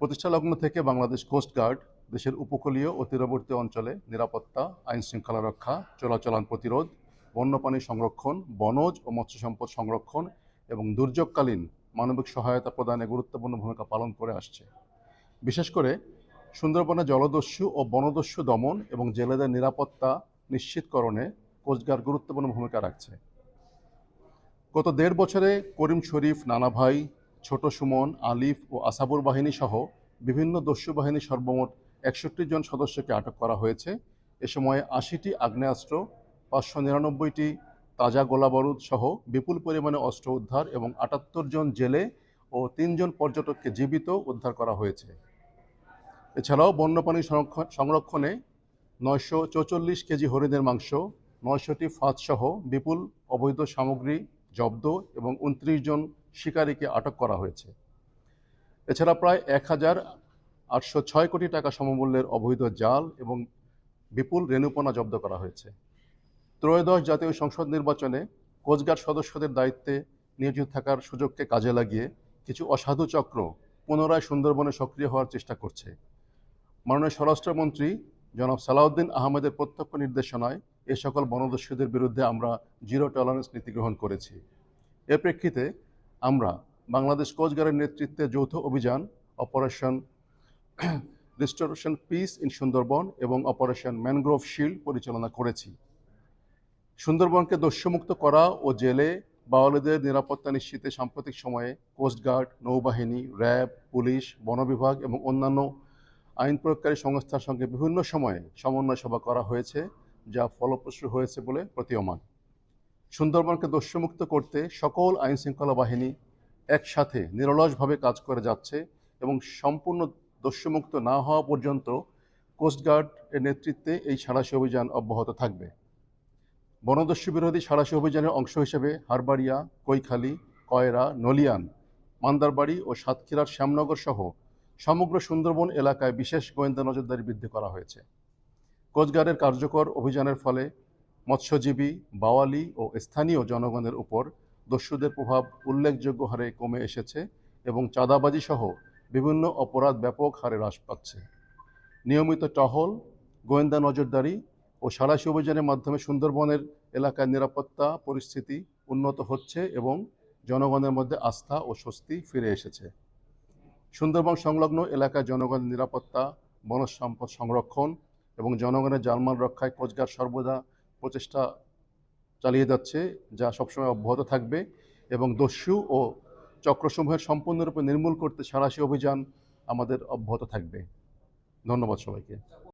প্রতিষ্ঠা লগ্ন থেকে বাংলাদেশ কোস্ট গার্ড দেশের উপকূলীয় ও তীরবর্তী অঞ্চলে নিরাপত্তা, আইন শৃঙ্খলা রক্ষা, চোরাচালান প্রতিরোধ, বন্যপ্রাণী সংরক্ষণ, বনজ ও মৎস্য সম্পদ সংরক্ষণ এবং দুর্যোগকালীন মানবিক সহায়তা প্রদানে গুরুত্বপূর্ণ ভূমিকা পালন করে আসছে। বিশেষ করে সুন্দরবনে জলদস্যু ও বনদস্যু দমন এবং জেলেদের নিরাপত্তা নিশ্চিতকরণে কোস্টগার্ড গুরুত্বপূর্ণ ভূমিকা রাখছে। গত ১.৫ বছরে করিম শরীফ, নানা ভাই, ছোট সুমন, আলিফ ও আসাবুর বাহিনী সহ বিভিন্ন দস্যু বাহিনীর সর্বমোট ৬১ জন সদস্যকে আটক করা হয়েছে। এ সময়ে ৮০টি আগ্নেয়াস্ত্র, ৫৯৯টি তাজা গোলাবারুদ সহ বিপুল পরিমাণে অস্ত্র উদ্ধার এবং ৭৮ জন জেলে ও ৩ জন পর্যটককে জীবিত উদ্ধার করা হয়েছে। এছাড়াও বন্যপ্রাণী সংরক্ষণে ৯৪৪ কেজি হরিণের মাংস, ৯০০টি ফাঁদসহ বিপুল অবৈধ সামগ্রী জব্দ এবং ২৯ জন শিকারীকে আটক করা হয়েছে। এছাড়া প্রায় ১,৮০৬ কোটি টাকা সমমূল্যের অবৈধ জাল এবং বিপুল রেণুপোনা জব্দ করা হয়েছে। ত্রয়োদশ জাতীয় সংসদ নির্বাচনে কোস্টগার্ড সদস্যদের দায়িত্বে নিয়োজিত থাকার সুযোগকে কাজে লাগিয়ে কিছু অসাধু চক্র পুনরায় সুন্দরবনে সক্রিয় হওয়ার চেষ্টা করছে। মাননীয় স্বরাষ্ট্রমন্ত্রী জনাব সালাউদ্দিন আহমেদের প্রত্যক্ষ নির্দেশনায় এ সকল বনদস্যুদের বিরুদ্ধে আমরা জিরো টলারেন্স নীতি গ্রহণ করেছি। এর প্রেক্ষিতে আমরা বাংলাদেশ কোস্টগার্ডের নেতৃত্বে যৌথ অভিযান operation restoration piece in Sundarban এবং অপারেশন ম্যানগ্রোভ শিল্ড পরিচালনা করেছি। সুন্দরবনকে দস্যুমুক্ত করা ও জেলে বাওয়ালিদের নিরাপত্তা নিশ্চিতে সাম্প্রতিক সময়ে কোস্টগার্ড, নৌবাহিনী, র্যাব, পুলিশ, বন বিভাগ এবং অন্যান্য আইন প্রয়োগকারী সংস্থার সঙ্গে বিভিন্ন সময়ে সমন্বয় সভা করা হয়েছে, যা ফলপ্রসূ হয়েছে বলে প্রতীয়মান। সুন্দরবনকে দস্যুমুক্ত করতে সকল আইন শৃঙ্খলা বাহিনী একসাথে নিরলসভাবে কাজ করে যাচ্ছে এবং সম্পূর্ণ দস্যুমুক্ত না হওয়া পর্যন্ত কোস্টগার্ডের নেতৃত্বে এই সাঁড়াশি অভিযান অব্যাহত থাকবে। বনদস্যু বিরোধী সাঁড়াশি অভিযানের অংশ হিসেবে হারবাড়িয়া, কৈখালী, কয়রা, নলিয়ান, মান্দারবাড়ি ও সাতক্ষীরার শ্যামনগর সহ সমগ্র সুন্দরবন এলাকায় বিশেষ গোয়েন্দা নজরদারি বৃদ্ধি করা হয়েছে। কোস্টগার্ডের কার্যকর অভিযানের ফলে মৎস্যজীবী, বাওয়ালি ও স্থানীয় জনগণের উপর দস্যুদের প্রভাব উল্লেখযোগ্য হারে কমে এসেছে এবং চাঁদাবাজি সহ বিভিন্ন অপরাধ ব্যাপক হারে হ্রাস পাচ্ছে। নিয়মিত টহল, গোয়েন্দা নজরদারি ও সাঁড়াশি অভিযানের মাধ্যমে সুন্দরবনের এলাকার নিরাপত্তা পরিস্থিতি উন্নত হচ্ছে এবং জনগণের মধ্যে আস্থা ও স্বস্তি ফিরে এসেছে। সুন্দরবন সংলগ্ন এলাকায় জনগণের নিরাপত্তা, বনজ সম্পদ সংরক্ষণ এবং জনগণের জানমাল রক্ষায় কোস্টগার্ড সর্বদা প্রচেষ্টা চালিয়ে যাচ্ছে, যা সবসময় অব্যাহত থাকবে এবং দস্যু ও চক্রসমূহের সম্পূর্ণরূপে নির্মূল করতে সাঁড়াশি অভিযান আমাদের অব্যাহত থাকবে। ধন্যবাদ সবাইকে।